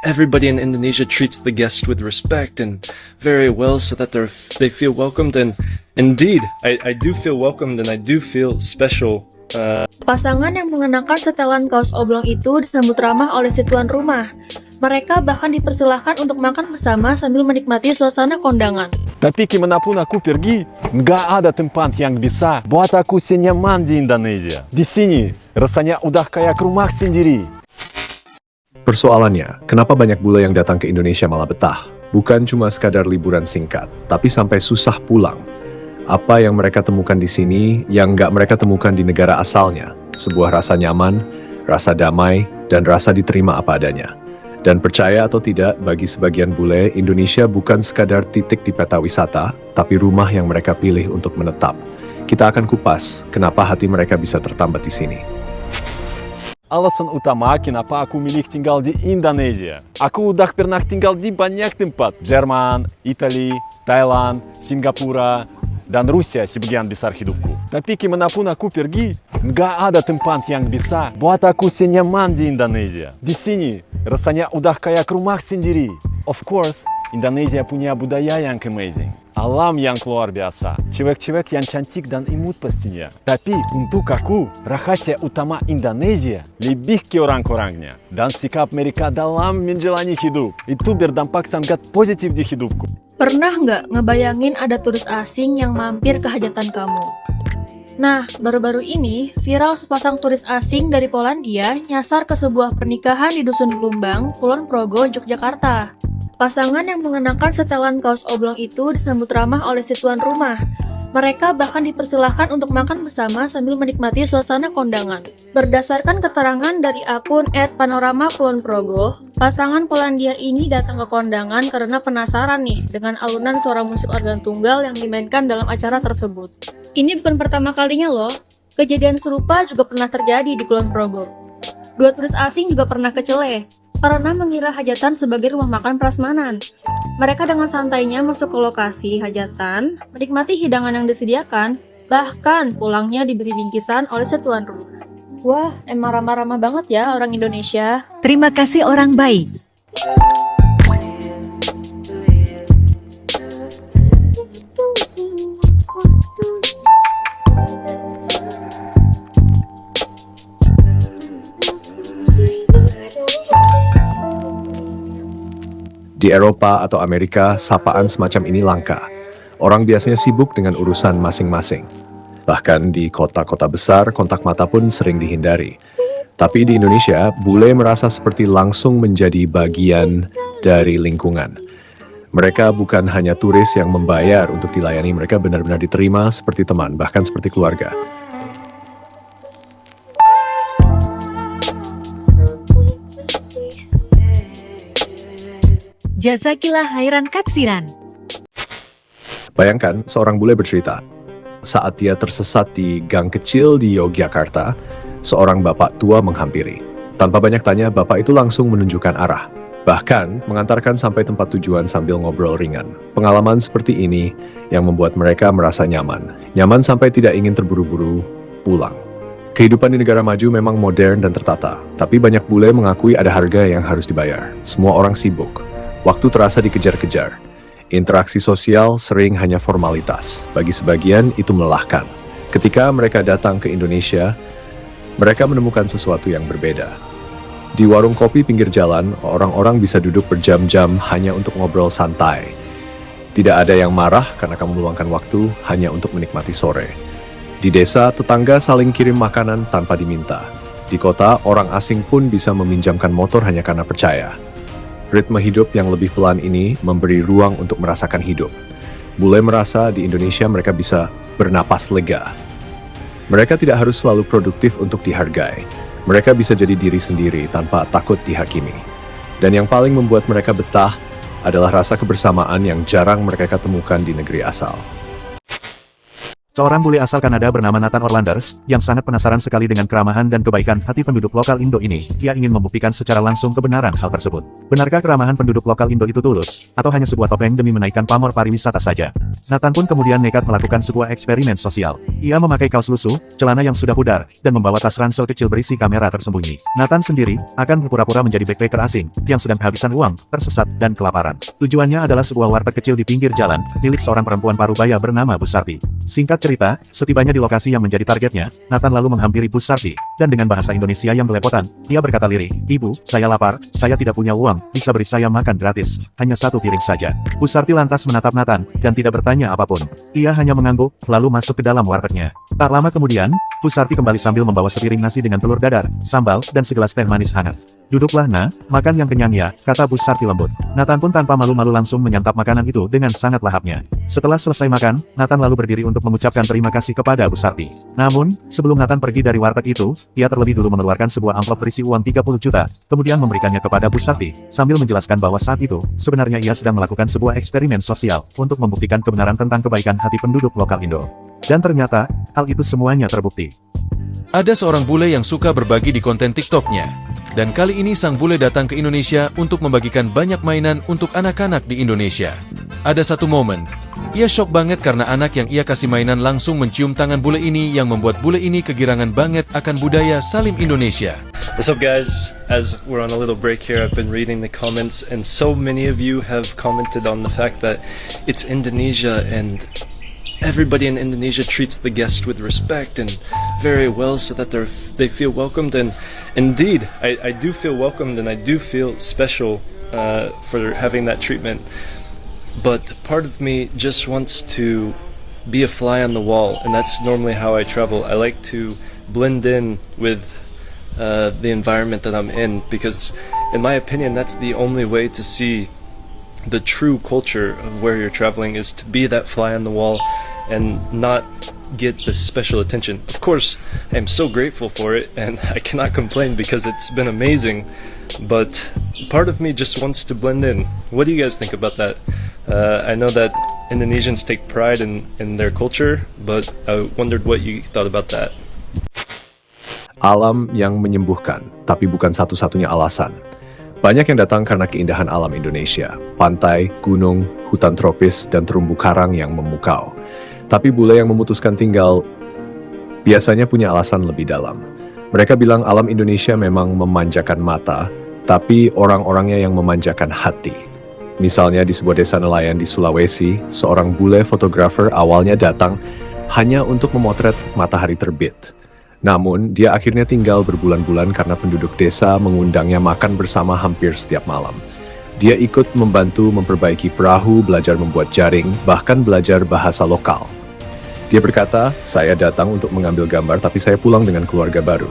everybody in Indonesia treats the guest with respect and very well so that they feel welcomed. And indeed, I do feel welcomed and I do feel special. Pasangan yang mengenakan setelan kaos oblong itu disambut ramah oleh si tuan rumah. Mereka bahkan dipersilahkan untuk makan bersama sambil menikmati suasana kondangan. Tapi kemanapun aku pergi, nggak ada tempat yang bisa buat aku senyaman di Indonesia. Di sini, rasanya udah kayak rumah sendiri. Persoalannya, kenapa banyak bule yang datang ke Indonesia malah betah? Bukan cuma sekadar liburan singkat, tapi sampai susah pulang. Apa yang mereka temukan di sini yang nggak mereka temukan di negara asalnya? Sebuah rasa nyaman, rasa damai, dan rasa diterima apa adanya. Dan percaya atau tidak, bagi sebagian bule, Indonesia bukan sekadar titik di peta wisata, tapi rumah yang mereka pilih untuk menetap. Kita akan kupas kenapa hati mereka bisa tertambat di sini. Alasan utama kenapa aku milih tinggal di Indonesia. Aku udah pernah tinggal di banyak tempat. Jerman, Italia, Thailand, Singapura, dan Rusia sebagian besar hidupku. Tapi kemanapun aku pergi, nggak ada tempat yang bisa buat aku senyaman di Indonesia. Di sini, rasanya udah kayak rumah sendiri. Of course, Indonesia punya budaya yang amazing. Alam yang luar biasa. Cewek-cewek yang cantik dan imut pastinya. Tapi untuk aku, rahasia utama Indonesia lebih ke orang-orangnya. Dan sikap mereka dalam menjalani hidup. Itu berdampak sangat positif di hidupku. Pernah nggak ngebayangin ada turis asing yang mampir ke hajatan kamu? Nah, baru-baru ini, viral sepasang turis asing dari Polandia nyasar ke sebuah pernikahan di Dusun Gelumbang, Kulon Progo, Yogyakarta. Pasangan yang mengenakan setelan kaos oblong itu disambut ramah oleh si tuan rumah. Mereka bahkan dipersilahkan untuk makan bersama sambil menikmati suasana kondangan. Berdasarkan keterangan dari akun @panorama_kulonprogo, pasangan Polandia ini datang ke kondangan karena penasaran nih dengan alunan suara musik organ tunggal yang dimainkan dalam acara tersebut. Ini bukan pertama kalinya loh, kejadian serupa juga pernah terjadi di Kulon Progo. Dua turis asing juga pernah kecele karena mengira hajatan sebagai rumah makan prasmanan. Mereka dengan santainya masuk ke lokasi hajatan, menikmati hidangan yang disediakan, bahkan pulangnya diberi bingkisan oleh si tuan rumah. Wah, emang ramah-ramah banget ya orang Indonesia. Terima kasih orang baik. Di Eropa atau Amerika, sapaan semacam ini langka. Orang biasanya sibuk dengan urusan masing-masing. Bahkan di kota-kota besar, kontak mata pun sering dihindari. Tapi di Indonesia, bule merasa seperti langsung menjadi bagian dari lingkungan. Mereka bukan hanya turis yang membayar untuk dilayani, mereka benar-benar diterima seperti teman, bahkan seperti keluarga. Jazakillah khairan katsiran. Bayangkan, seorang bule bercerita, saat dia tersesat di gang kecil di Yogyakarta, seorang bapak tua menghampiri. Tanpa banyak tanya, bapak itu langsung menunjukkan arah. Bahkan, mengantarkan sampai tempat tujuan sambil ngobrol ringan. Pengalaman seperti ini yang membuat mereka merasa nyaman. Nyaman sampai tidak ingin terburu-buru pulang. Kehidupan di negara maju memang modern dan tertata, tapi banyak bule mengakui ada harga yang harus dibayar. Semua orang sibuk. Waktu terasa dikejar-kejar. Interaksi sosial sering hanya formalitas. Bagi sebagian, itu melelahkan. Ketika mereka datang ke Indonesia, mereka menemukan sesuatu yang berbeda. Di warung kopi pinggir jalan, orang-orang bisa duduk berjam-jam hanya untuk ngobrol santai. Tidak ada yang marah karena kamu meluangkan waktu hanya untuk menikmati sore. Di desa, tetangga saling kirim makanan tanpa diminta. Di kota, orang asing pun bisa meminjamkan motor hanya karena percaya. Ritme hidup yang lebih pelan ini memberi ruang untuk merasakan hidup. Bule merasa di Indonesia mereka bisa bernapas lega. Mereka tidak harus selalu produktif untuk dihargai. Mereka bisa jadi diri sendiri tanpa takut dihakimi. Dan yang paling membuat mereka betah adalah rasa kebersamaan yang jarang mereka temukan di negeri asal. Seorang bule asal Kanada bernama Nathan Orlanders, yang sangat penasaran sekali dengan keramahan dan kebaikan hati penduduk lokal Indo ini. Ia ingin membuktikan secara langsung kebenaran hal tersebut. Benarkah keramahan penduduk lokal Indo itu tulus, atau hanya sebuah topeng demi menaikkan pamor pariwisata saja? Nathan pun kemudian nekat melakukan sebuah eksperimen sosial. Ia memakai kaos lusuh, celana yang sudah pudar, dan membawa tas ransel kecil berisi kamera tersembunyi. Nathan sendiri akan berpura-pura menjadi backpacker asing, yang sedang kehabisan uang, tersesat, dan kelaparan. Tujuannya adalah sebuah warteg kecil di pinggir jalan, milik seorang perempuan parubaya bernama Bu Sarti. Singkat cerita, setibanya di lokasi yang menjadi targetnya, Nathan lalu menghampiri Bu Sarti, dan dengan bahasa Indonesia yang belepotan, dia berkata lirih, "Ibu, saya lapar, saya tidak punya uang, bisa beri saya makan gratis, hanya satu piring saja." Bu Sarti lantas menatap Nathan, dan tidak bertanya apapun. Ia hanya mengangguk, lalu masuk ke dalam wartegnya. Tak lama kemudian, Bu Sarti kembali sambil membawa sepiring nasi dengan telur dadar, sambal, dan segelas teh manis hangat. "Duduklah, Nak, makan yang kenyang ya," kata Bu Sarti lembut. Nathan pun tanpa malu-malu langsung menyantap makanan itu dengan sangat lahapnya. Setelah selesai makan, Nathan lalu berdiri untuk mengucapkan terima kasih kepada Bu Sarti. Namun, sebelum Nathan pergi dari warteg itu, ia terlebih dulu mengeluarkan sebuah amplop berisi uang 30 juta, kemudian memberikannya kepada Bu Sarti, sambil menjelaskan bahwa saat itu, sebenarnya ia sedang melakukan sebuah eksperimen sosial, untuk membuktikan kebenaran tentang kebaikan hati penduduk lokal Indo. Dan ternyata, hal itu semuanya terbukti. Ada seorang bule yang suka berbagi di konten TikTok-nya. Dan kali ini sang bule datang ke Indonesia untuk membagikan banyak mainan untuk anak-anak di Indonesia. Ada satu momen, ia shock banget karena anak yang ia kasih mainan langsung mencium tangan bule ini yang membuat bule ini kegirangan banget akan budaya Salim Indonesia. What's up, guys? As we're on a little break here, I've been reading the comments, and so many of you have commented on the fact that it's Indonesia and everybody in Indonesia treats the guest with respect and very well so that they feel welcomed. And indeed, I do feel welcomed and I do feel special for having that treatment. But part of me just wants to be a fly on the wall, and that's normally how I travel. I like to blend in with the environment that I'm in, because in my opinion, that's the only way to see the true culture of where you're traveling, is to be that fly on the wall and not get the special attention. Of course, I'm so grateful for it and I cannot complain because it's been amazing, but part of me just wants to blend in. What do you guys think about that? I know that Indonesians take pride in their culture, but I wondered what you thought about that. Alam yang menyembuhkan, tapi bukan satu-satunya alasan. Banyak yang datang karena keindahan alam Indonesia, pantai, gunung, hutan tropis, dan terumbu karang yang memukau. Tapi bule yang memutuskan tinggal biasanya punya alasan lebih dalam. Mereka bilang alam Indonesia memang memanjakan mata, tapi orang-orangnya yang memanjakan hati. Misalnya di sebuah desa nelayan di Sulawesi, seorang bule fotografer awalnya datang hanya untuk memotret matahari terbit. Namun, dia akhirnya tinggal berbulan-bulan karena penduduk desa mengundangnya makan bersama hampir setiap malam. Dia ikut membantu memperbaiki perahu, belajar membuat jaring, bahkan belajar bahasa lokal. Dia berkata, "Saya datang untuk mengambil gambar, tapi saya pulang dengan keluarga baru."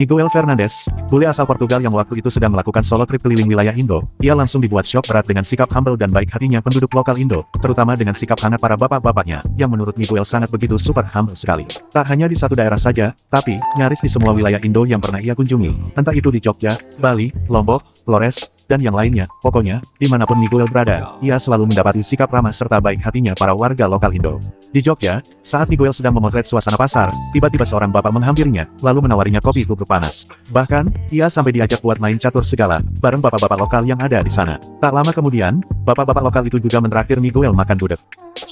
Miguel Fernandes, bule asal Portugal yang waktu itu sedang melakukan solo trip keliling wilayah Indo, ia langsung dibuat syok berat dengan sikap humble dan baik hatinya penduduk lokal Indo, terutama dengan sikap hangat para bapak-bapaknya, yang menurut Miguel sangat begitu super humble sekali. Tak hanya di satu daerah saja, tapi nyaris di semua wilayah Indo yang pernah ia kunjungi, entah itu di Jogja, Bali, Lombok, Flores, dan yang lainnya. Pokoknya, dimanapun Miguel berada, ia selalu mendapati sikap ramah serta baik hatinya para warga lokal Indo. Di Jogja, saat Miguel sedang memotret suasana pasar, tiba-tiba seorang bapak menghampirinya, lalu menawarinya kopi bubuk panas. Bahkan, ia sampai diajak buat main catur segala, bareng bapak-bapak lokal yang ada di sana. Tak lama kemudian, bapak-bapak lokal itu juga mentraktir Miguel makan gudeg.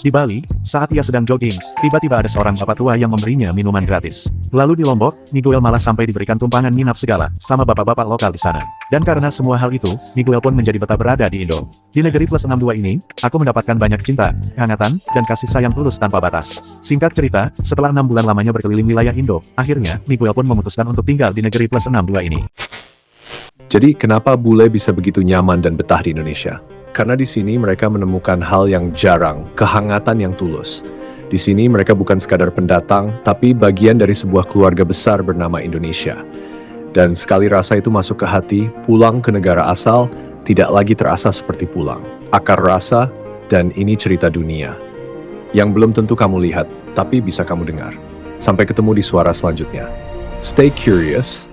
Di Bali, saat ia sedang jogging, tiba-tiba ada seorang bapak tua yang memberinya minuman gratis. Lalu di Lombok, Miguel malah sampai diberikan tumpangan nginap segala, sama bapak-bapak lokal di sana. Dan karena semua hal itu, Miguel pun menjadi betah berada di Indo. Di negeri plus 62 ini, aku mendapatkan banyak cinta, kehangatan, dan kasih sayang tulus tanpa batas. Singkat cerita, setelah 6 bulan lamanya berkeliling wilayah Indo, akhirnya, Miguel pun memutuskan untuk tinggal di negeri plus 62 ini. Jadi, kenapa bule bisa begitu nyaman dan betah di Indonesia? Karena di sini mereka menemukan hal yang jarang, kehangatan yang tulus. Di sini mereka bukan sekadar pendatang, tapi bagian dari sebuah keluarga besar bernama Indonesia. Dan sekali rasa itu masuk ke hati, pulang ke negara asal tidak lagi terasa seperti pulang. Akar rasa, dan ini cerita dunia. Yang belum tentu kamu lihat, tapi bisa kamu dengar. Sampai ketemu di suara selanjutnya. Stay curious,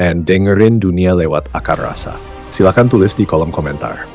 and dengerin dunia lewat akar rasa. Silakan tulis di kolom komentar.